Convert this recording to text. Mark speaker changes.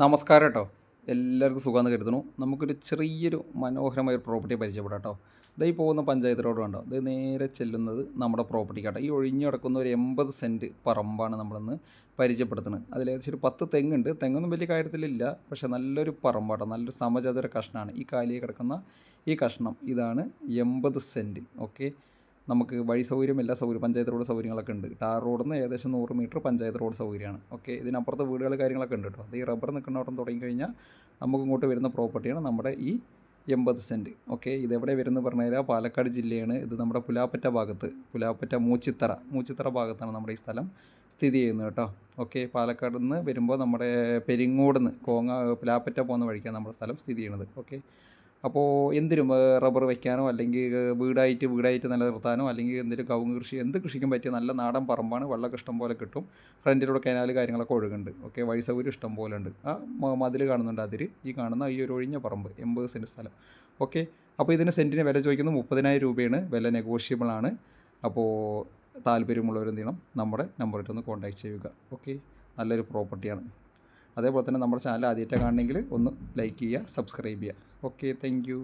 Speaker 1: നമസ്കാരം കേട്ടോ. എല്ലാവർക്കും സുഖമെന്ന് കരുതുന്നു. നമുക്കൊരു ചെറിയൊരു മനോഹരമായ ഒരു പ്രോപ്പർട്ടിയെ പരിചയപ്പെടാം കേട്ടോ. ഈ പോകുന്ന പഞ്ചായത്ത് റോഡ് കണ്ടോ, ഇത് നേരെ ചെല്ലുന്നത് നമ്മുടെ പ്രോപ്പർട്ടിക്കാട്ടോ. ഈ ഒഴിഞ്ഞു കിടക്കുന്ന ഒരു 80 സെൻറ്റ് പറമ്പാണ് നമ്മളിന്ന് പരിചയപ്പെടുത്തുന്നത്. അതിലേകദേശം ഒരു 10 തെങ്ങുണ്ട്. തെങ്ങൊന്നും വലിയ കാര്യത്തിലില്ല, പക്ഷേ നല്ലൊരു പറമ്പാട്ടോ, നല്ലൊരു സമചതുര കഷ്ണമാണ് ഈ കാലിയെ കിടക്കുന്ന ഈ കഷ്ണം. ഇതാണ് 80 സെൻറ്റ്. ഓക്കെ, നമുക്ക് വഴി സൗകര്യം, എല്ലാ സൗകര്യം, പഞ്ചായത്ത് റോഡ് സൗകര്യങ്ങളൊക്കെ ഉണ്ട്. ടാർ റോഡിൽ നിന്ന് ഏകദേശം 100 മീറ്റർ പഞ്ചായത്ത് റോഡ് സൗകര്യമാണ്. ഓക്കെ, ഇതിനപ്പുറത്ത് വീടുകൾ കാര്യങ്ങളൊക്കെ ഉണ്ട് കേട്ടോ. അത് ഈ റബ്ബർ നിൽക്കുന്നിടം തുടങ്ങി കഴിഞ്ഞാൽ നമുക്ക് ഇങ്ങോട്ട് വരുന്ന പ്രോപ്പർട്ടിയാണ് നമ്മുടെ ഈ 80 സെൻറ്റ്. ഓക്കെ, ഇതെവിടെ വരുന്നത് പറഞ്ഞു കഴിഞ്ഞാൽ പാലക്കാട് ജില്ലയാണ്. ഇത് നമ്മുടെ പുലാപ്പറ്റ ഭാഗത്ത്, പുലാപ്പറ്റ മൂച്ചിത്തറ ഭാഗത്താണ് നമ്മുടെ ഈ സ്ഥലം സ്ഥിതി ചെയ്യുന്നത് കേട്ടോ. ഓക്കെ, പാലക്കാട് നിന്ന് വരുമ്പോൾ നമ്മുടെ പെരിങ്ങോട് നിന്ന് പുലാപ്പറ്റ പോകുന്ന വഴിക്കാണ് നമ്മുടെ സ്ഥലം സ്ഥിതി ചെയ്യുന്നത്. ഓക്കെ, അപ്പോൾ എന്തിനും റബ്ബർ വയ്ക്കാനോ അല്ലെങ്കിൽ വീടായിട്ട് നിലനിർത്താനോ അല്ലെങ്കിൽ എന്തെങ്കിലും കവുങ്ങ് കൃഷി, എന്ത് കൃഷിക്കും പറ്റിയ നല്ല നാടൻ പറമ്പാണ്. വെള്ളമൊക്കെ ഇഷ്ടം പോലെ കിട്ടും. ഫ്രണ്ടിലൂടെ കനാല് കാര്യങ്ങളൊക്കെ ഒഴുകുന്നുണ്ട്. ഓക്കെ, വഴി സൗകര്യം ഇഷ്ടം പോലെ ഉണ്ട്. ആ മതിൽ കാണുന്നുണ്ട്, ഈ കാണുന്ന ഈ ഒരു ഒഴിഞ്ഞ പറമ്പ് 80 സെൻറ്റ് സ്ഥലം. ഓക്കെ, അപ്പോൾ ഇതിന് സെൻറ്റിന് വില ചോദിക്കുന്നത് 30,000 രൂപയാണ്. വില നെഗോഷ്യബിൾ ആണ്. അപ്പോൾ താല്പര്യമുള്ളവരെന്ത് ചെയ്യണം, നമ്മുടെ നമ്പറിട്ടൊന്ന് കോൺടാക്ട് ചെയ്യുക. ഓക്കെ, നല്ലൊരു പ്രോപ്പർട്ടിയാണ്. അതേപോലെ തന്നെ നമ്മുടെ ചാനൽ ആദ്യമായിട്ടാണ് കാണണമെങ്കിൽ ഒന്ന് ലൈക്ക് ചെയ്യുക, സബ്സ്ക്രൈബ് ചെയ്യുക. Okay, thank you.